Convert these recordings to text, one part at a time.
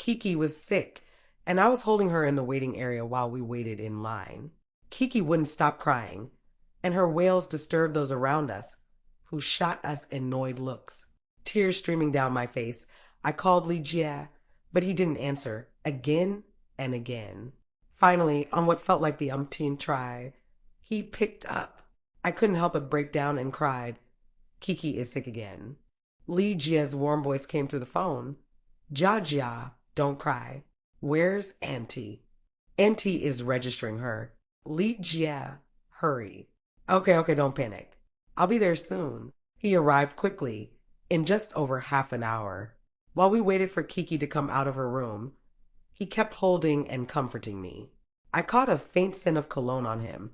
Keke was sick, and I was holding her in the waiting area while we waited in line. Keke wouldn't stop crying, and her wails disturbed those around us, who shot us annoyed looks. Tears streaming down my face, I called Li Jie, but he didn't answer, again and again. Finally, on what felt like the umpteenth try, he picked up. I couldn't help but break down and cried. Keke is sick again. Li Jie's warm voice came through the phone. Jia, don't cry. Where's Auntie? Auntie is registering her. Li Jie, hurry. Okay, don't panic. I'll be there soon. He arrived quickly, in just over half an hour. While we waited for Keke to come out of her room, he kept holding and comforting me. I caught a faint scent of cologne on him.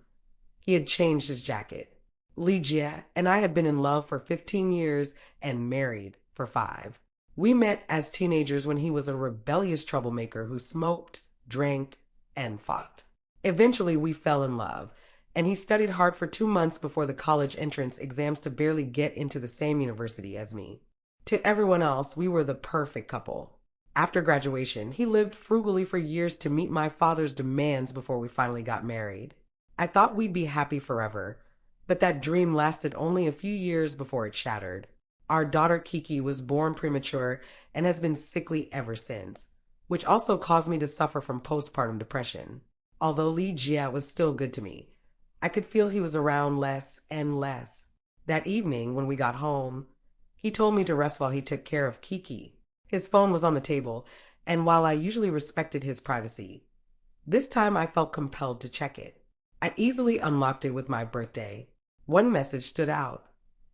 He had changed his jacket. Li Jie and I had been in love for 15 years and married for 5. We met as teenagers when he was a rebellious troublemaker who smoked, drank, and fought. Eventually, we fell in love, and he studied hard for 2 months before the college entrance exams to barely get into the same university as me. To everyone else, we were the perfect couple. After graduation, he lived frugally for years to meet my father's demands before we finally got married. I thought we'd be happy forever, but that dream lasted only a few years before it shattered. Our daughter Keke was born premature and has been sickly ever since, which also caused me to suffer from postpartum depression. Although Li Jie was still good to me, I could feel he was around less and less. That evening, when we got home, he told me to rest while he took care of Keke. His phone was on the table, and while I usually respected his privacy, this time I felt compelled to check it. I easily unlocked it with my birthday. One message stood out.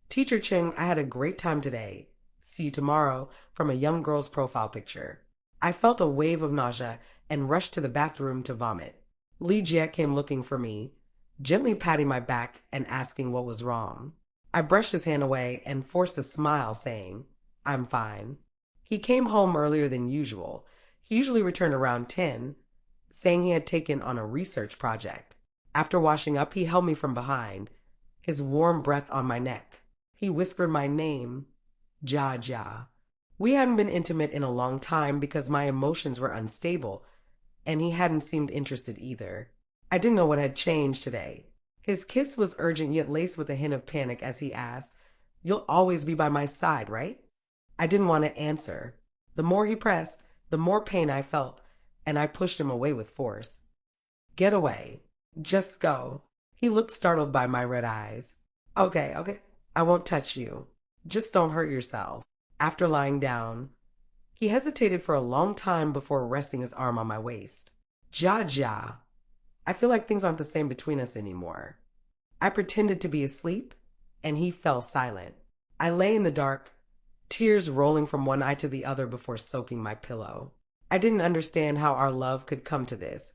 Teacher Cheng, I had a great time today. See you tomorrow, from a young girl's profile picture. I felt a wave of nausea and rushed to the bathroom to vomit. Li Jie came looking for me, gently patting my back and asking what was wrong. I brushed his hand away and forced a smile, saying, I'm fine. He came home earlier than usual. He usually returned around 10, saying he had taken on a research project. After washing up, he held me from behind, his warm breath on my neck. He whispered my name, Jia. We hadn't been intimate in a long time because my emotions were unstable, and he hadn't seemed interested either. I didn't know what had changed today. His kiss was urgent yet laced with a hint of panic as he asked, You'll always be by my side, right? I didn't want to answer. The more he pressed, the more pain I felt, and I pushed him away with force. Get away. Just go. He looked startled by my red eyes. Okay, I won't touch you. Just don't hurt yourself. After lying down, he hesitated for a long time before resting his arm on my waist. Jia. I feel like things aren't the same between us anymore. I pretended to be asleep, and he fell silent. I lay in the dark, tears rolling from one eye to the other before soaking my pillow. I didn't understand how our love could come to this,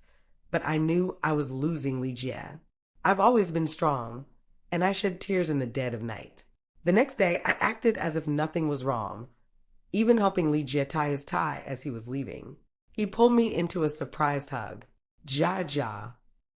but I knew I was losing Li Jie. I've always been strong, and I shed tears in the dead of night. The next day, I acted as if nothing was wrong, even helping Li Jie tie his tie as he was leaving. He pulled me into a surprised hug. Jia,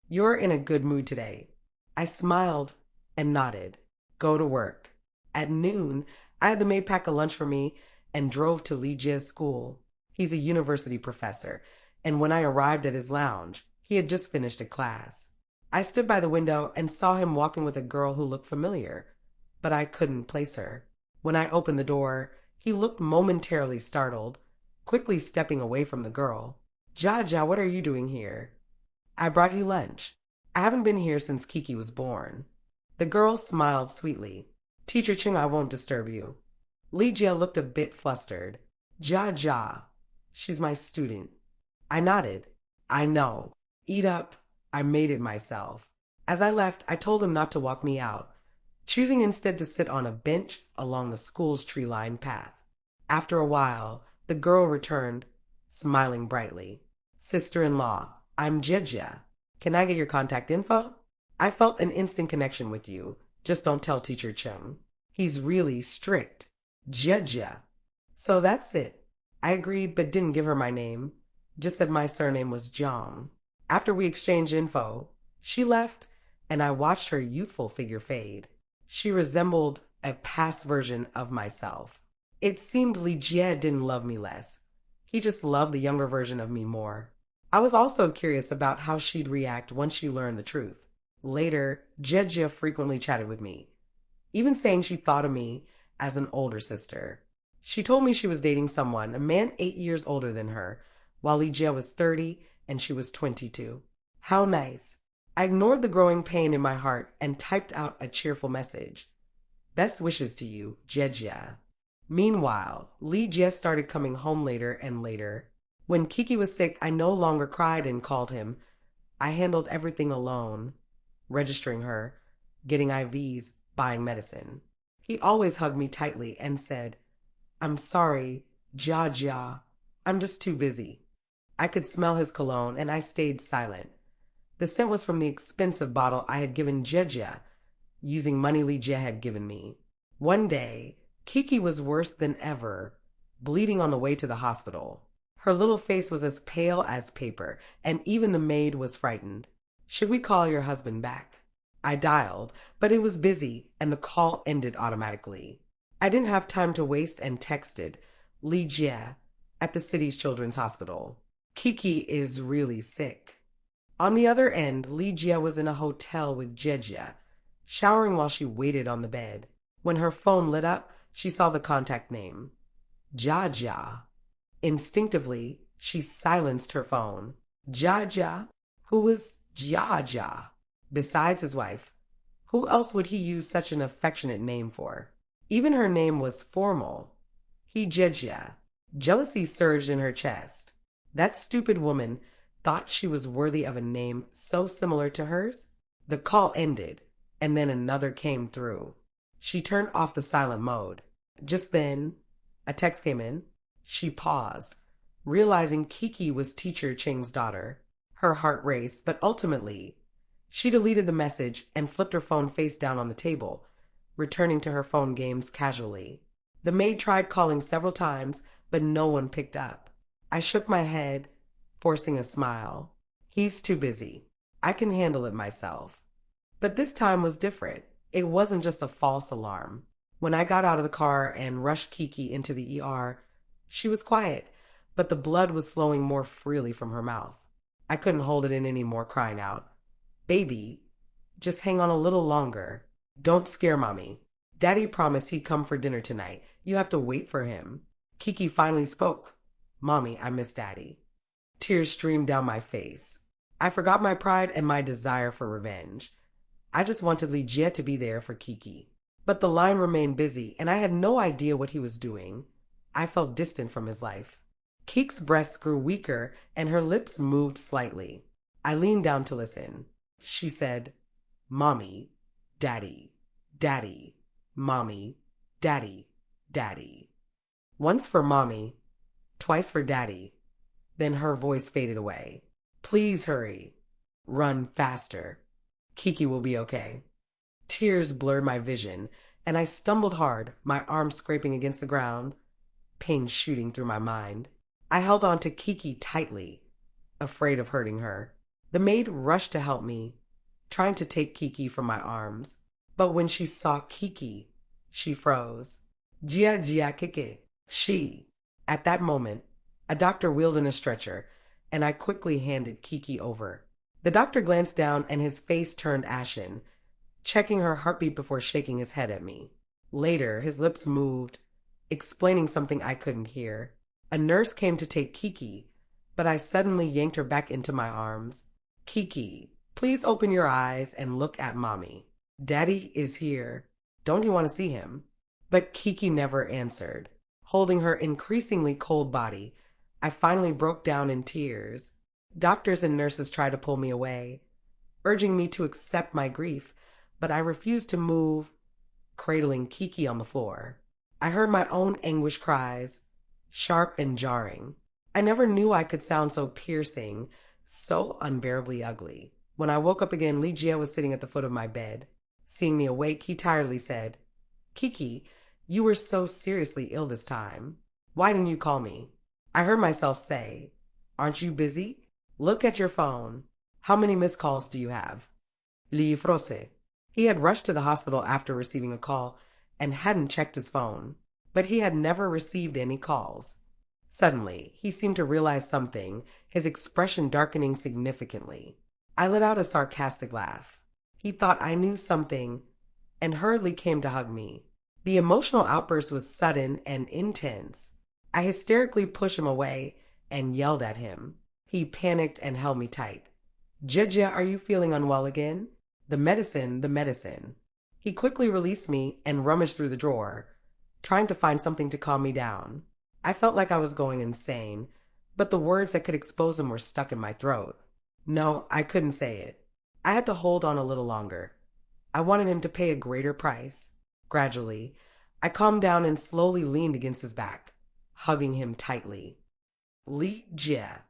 you're in a good mood today. I smiled and nodded. Go to work. At noon, I had the maid pack a lunch for me and drove to Li Jie's school. He's a university professor, and when I arrived at his lounge, he had just finished a class. I stood by the window and saw him walking with a girl who looked familiar, but I couldn't place her. When I opened the door, he looked momentarily startled, quickly stepping away from the girl. Jia, what are you doing here? I brought you lunch. I haven't been here since Keke was born. The girl smiled sweetly. Teacher Cheng, I won't disturb you. Li Jie looked a bit flustered. Jia, she's my student. I nodded. I know. Eat up. I made it myself. As I left, I told him not to walk me out, choosing instead to sit on a bench along the school's tree-lined path. After a while, the girl returned, smiling brightly. Sister-in-law, I'm Jia. Can I get your contact info? I felt an instant connection with you. Just don't tell Teacher Cheng. He's really strict. Jia. So that's it. I agreed but didn't give her my name. Just said my surname was Jiang. After we exchanged info, she left and I watched her youthful figure fade. She resembled a past version of myself. It seemed Li Jie didn't love me less. He just loved the younger version of me more. I was also curious about how she'd react once she learned the truth. Later, Jejia frequently chatted with me, even saying she thought of me as an older sister. She told me she was dating someone, a man 8 years older than her, while Lijia was 30 and she was 22. How nice. I ignored the growing pain in my heart and typed out a cheerful message. Best wishes to you, Jejia. Meanwhile, Lijia started coming home later and later. When Keke was sick, I no longer cried and called him. I handled everything alone, registering her, getting IVs, buying medicine. He always hugged me tightly and said, I'm sorry, Jia. I'm just too busy. I could smell his cologne and I stayed silent. The scent was from the expensive bottle I had given Jejia, using money Lijia had given me. One day, Keke was worse than ever, bleeding on the way to the hospital. Her little face was as pale as paper, and even the maid was frightened. Should we call your husband back? I dialed, but it was busy, and the call ended automatically. I didn't have time to waste and texted, Lijia, at the city's children's hospital. Keke is really sick. On the other end, Lijia was in a hotel with Jejia, showering while she waited on the bed. When her phone lit up, she saw the contact name, Jia. Instinctively, she silenced her phone. Jia? Who was Jia? Besides his wife, who else would he use such an affectionate name for? Even her name was formal. Jejia. Jealousy surged in her chest. That stupid woman thought she was worthy of a name so similar to hers? The call ended, and then another came through. She turned off the silent mode. Just then, a text came in. She paused, realizing Keke was teacher Ching's daughter. Her heart raced, but ultimately, she deleted the message and flipped her phone face down on the table, returning to her phone games casually. The maid tried calling several times, but no one picked up. I shook my head, forcing a smile. He's too busy. I can handle it myself. But this time was different. It wasn't just a false alarm. When I got out of the car and rushed Keke into the ER, she was quiet, but the blood was flowing more freely from her mouth. I couldn't hold it in anymore, crying out, Baby, just hang on a little longer. Don't scare Mommy. Daddy promised he'd come for dinner tonight. You have to wait for him. Keke finally spoke. Mommy, I miss Daddy. Tears streamed down my face. I forgot my pride and my desire for revenge. I just wanted Lijia to be there for Keke. But the line remained busy, and I had no idea what he was doing. I felt distant from his life. Keke's breaths grew weaker, and her lips moved slightly. I leaned down to listen. She said, Mommy, Daddy, Daddy, Mommy, Daddy, Daddy. Once for Mommy, twice for Daddy. Then her voice faded away. Please hurry. Run faster. Keke will be okay. Tears blurred my vision, and I stumbled hard, my arms scraping against the ground, pain shooting through my mind. I held on to Keke tightly, afraid of hurting her. The maid rushed to help me, trying to take Keke from my arms. But when she saw Keke, she froze. Jia Keke. She. At that moment, a doctor wheeled in a stretcher, and I quickly handed Keke over. The doctor glanced down and his face turned ashen, checking her heartbeat before shaking his head at me. Later, his lips moved, explaining something I couldn't hear. A nurse came to take Keke, but I suddenly yanked her back into my arms. Keke, please open your eyes and look at Mommy. Daddy is here. Don't you want to see him? But Keke never answered. Holding her increasingly cold body, I finally broke down in tears. Doctors and nurses tried to pull me away, urging me to accept my grief, but I refused to move, cradling Keke on the floor. I heard my own anguish cries, sharp and jarring. I never knew I could sound so piercing, so unbearably ugly. When I woke up again, Lijia was sitting at the foot of my bed. Seeing me awake, he tiredly said, Keke, you were so seriously ill this time. Why didn't you call me? I heard myself say, Aren't you busy? Look at your phone. How many missed calls do you have? Frose. He had rushed to the hospital after receiving a call and hadn't checked his phone, but he had never received any calls. Suddenly, he seemed to realize something, his expression darkening significantly. I let out a sarcastic laugh. He thought I knew something and hurriedly came to hug me. The emotional outburst was sudden and intense. I hysterically pushed him away and yelled at him. He panicked and held me tight. Jaja, are you feeling unwell again? The medicine, the medicine. He quickly released me and rummaged through the drawer, trying to find something to calm me down. I felt like I was going insane, but the words that could expose him were stuck in my throat. No, I couldn't say it. I had to hold on a little longer. I wanted him to pay a greater price. Gradually, I calmed down and slowly leaned against his back, hugging him tightly. Li Jie.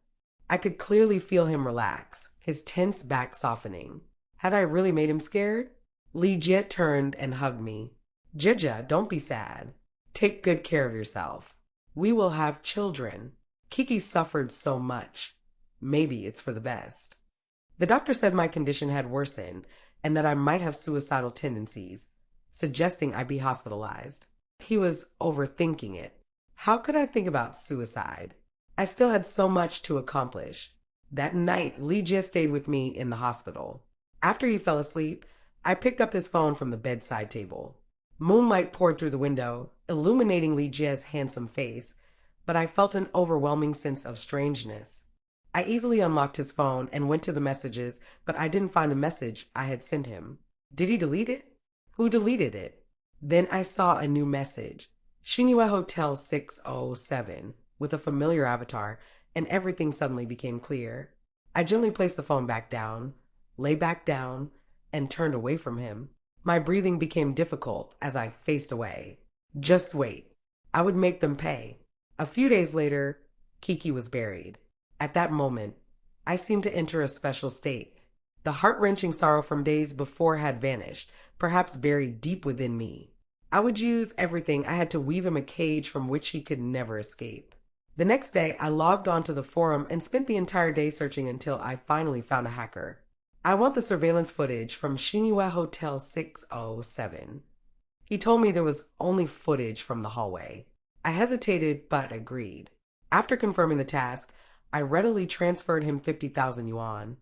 I could clearly feel him relax, his tense back softening. Had I really made him scared? Li Jie turned and hugged me. Jia, don't be sad. Take good care of yourself. We will have children. Keke suffered so much. Maybe it's for the best. The doctor said my condition had worsened and that I might have suicidal tendencies, suggesting I be hospitalized. He was overthinking it. How could I think about suicide? I still had so much to accomplish. That night, Li Jie stayed with me in the hospital. After he fell asleep, I picked up his phone from the bedside table. Moonlight poured through the window, illuminating Li Jie's handsome face, but I felt an overwhelming sense of strangeness. I easily unlocked his phone and went to the messages, but I didn't find the message I had sent him. Did he delete it? Who deleted it? Then I saw a new message. Xinhua Hotel 607, with a familiar avatar, and everything suddenly became clear. I gently placed the phone back down, lay back down, and turned away from him. My breathing became difficult as I faced away. Just wait. I would make them pay. A few days later, Keke was buried. At that moment, I seemed to enter a special state. The heart-wrenching sorrow from days before had vanished, perhaps buried deep within me. I would use everything. I had to weave him a cage from which he could never escape. The next day, I logged onto the forum and spent the entire day searching until I finally found a hacker. I want the surveillance footage from Xinhua Hotel 607. He told me there was only footage from the hallway. I hesitated, but agreed. After confirming the task, I readily transferred him 50,000 yuan,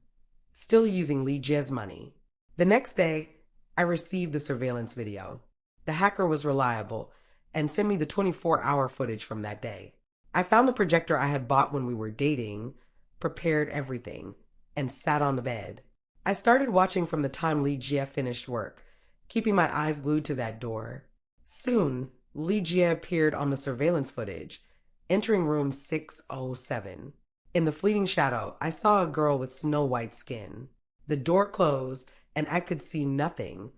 still using Li Jie's money. The next day, I received the surveillance video. The hacker was reliable and sent me the 24-hour footage from that day. I found the projector I had bought when we were dating, prepared everything, and sat on the bed. I started watching from the time Li Jie finished work, keeping my eyes glued to that door. Soon, Li Jie appeared on the surveillance footage, entering room 607. In the fleeting shadow, I saw a girl with snow-white skin. The door closed, and I could see nothing,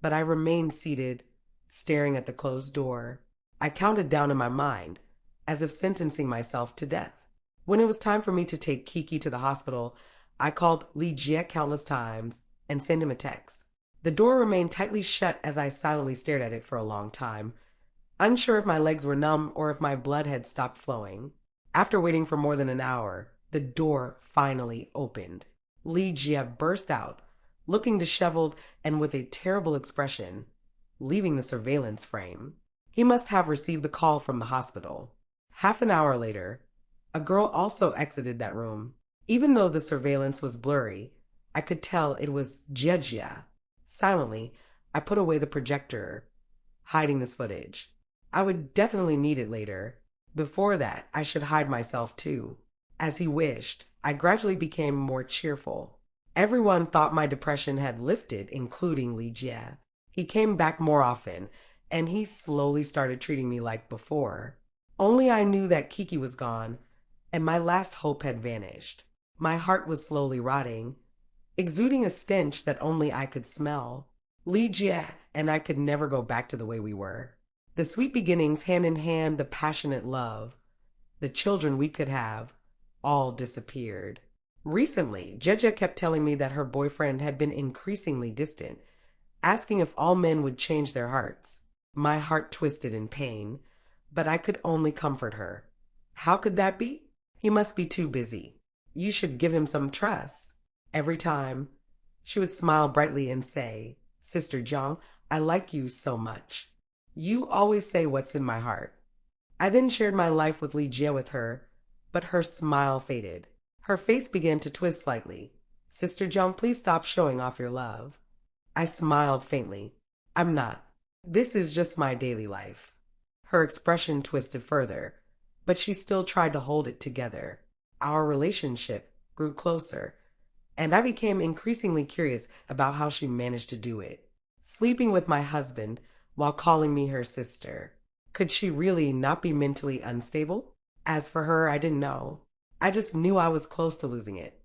but I remained seated, staring at the closed door. I counted down in my mind, as if sentencing myself to death. When it was time for me to take Keke to the hospital, I called Li Jie countless times and sent him a text. The door remained tightly shut as I silently stared at it for a long time, unsure if my legs were numb or if my blood had stopped flowing. After waiting for more than an hour, the door finally opened. Li Jie burst out, looking disheveled and with a terrible expression, leaving the surveillance frame. He must have received the call from the hospital. Half an hour later, a girl also exited that room. Even though the surveillance was blurry, I could tell it was Jia. Silently, I put away the projector, hiding this footage. I would definitely need it later. Before that, I should hide myself too. As he wished, I gradually became more cheerful. Everyone thought my depression had lifted, including Li Jie. He came back more often, and he slowly started treating me like before. Only I knew that Keke was gone, and my last hope had vanished. My heart was slowly rotting, exuding a stench that only I could smell. Li Jie and I could never go back to the way we were. The sweet beginnings, hand in hand, the passionate love, the children we could have, all disappeared. Recently, Jeja kept telling me that her boyfriend had been increasingly distant, asking if all men would change their hearts. My heart twisted in pain, but I could only comfort her. How could that be? He must be too busy. You should give him some trust. Every time, she would smile brightly and say, Sister Jiang, I like you so much. You always say what's in my heart. I then shared my life with Ligia with her, but her smile faded. Her face began to twist slightly. Sister Joan, please stop showing off your love. I smiled faintly. I'm not. This is just my daily life. Her expression twisted further, but she still tried to hold it together. Our relationship grew closer, and I became increasingly curious about how she managed to do it. Sleeping with my husband while calling me her sister. Could she really not be mentally unstable? As for her, I didn't know. I just knew I was close to losing it.